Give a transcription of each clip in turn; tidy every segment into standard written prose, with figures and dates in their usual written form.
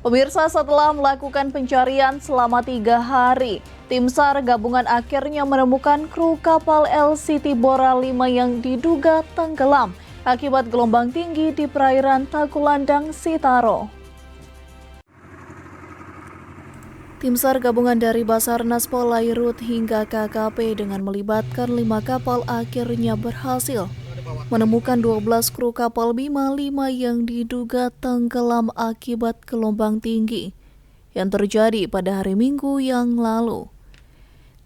Pemirsa, setelah melakukan pencarian selama 3 hari, tim SAR gabungan akhirnya menemukan kru kapal LCT Bora 5 yang diduga tenggelam akibat gelombang tinggi di perairan Tagulandang, Sitaro. Tim SAR gabungan dari Basarnas, Polairut hingga KKP dengan melibatkan 5 kapal akhirnya berhasil menemukan 12 kru kapal Bima 5 yang diduga tenggelam akibat gelombang tinggi yang terjadi pada hari Minggu yang lalu.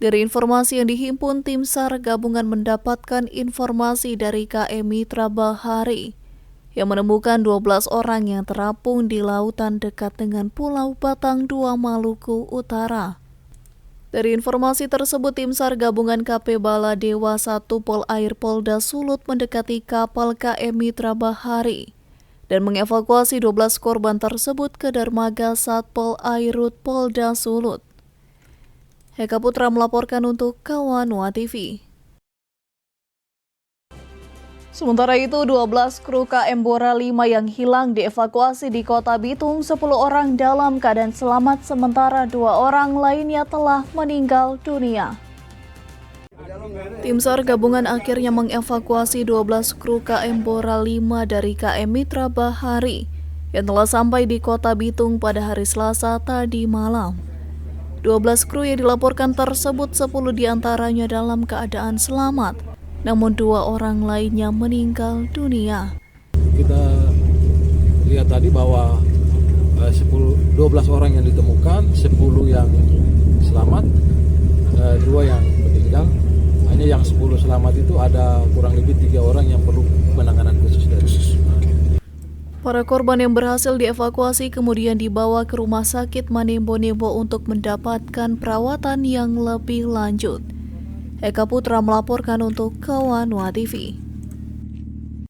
Dari informasi yang dihimpun, tim SAR gabungan mendapatkan informasi dari KM Mitra Bahari yang menemukan 12 orang yang terapung di lautan dekat dengan Pulau Batang 2, Maluku Utara. Dari informasi tersebut, tim SAR gabungan KP Bala Dewa 1 Polair Polda Sulut mendekati kapal KM Mitra Bahari dan mengevakuasi 12 korban tersebut ke dermaga Satpol Airut Polda Sulut. Heka Putra melaporkan untuk Kawanua TV. Sementara itu, 12 kru KM Bora 5 yang hilang dievakuasi di Kota Bitung. 10 orang dalam keadaan selamat, sementara 2 orang lainnya telah meninggal dunia. Tim SAR gabungan akhirnya mengevakuasi 12 kru KM Bora 5 dari KM Mitra Bahari yang telah sampai di Kota Bitung pada hari Selasa tadi malam. 12 kru yang dilaporkan tersebut, 10 diantaranya dalam keadaan selamat, namun 2 orang lainnya meninggal dunia. Kita lihat tadi bahwa 12 orang yang ditemukan, 10 yang selamat, 2 yang meninggal. Hanya yang 10 selamat itu ada kurang lebih 3 orang yang perlu penanganan khusus dari Para korban yang berhasil dievakuasi kemudian dibawa ke Rumah Sakit Manembo-Nembo untuk mendapatkan perawatan yang lebih lanjut. Heka Putra melaporkan untuk Kawanua TV.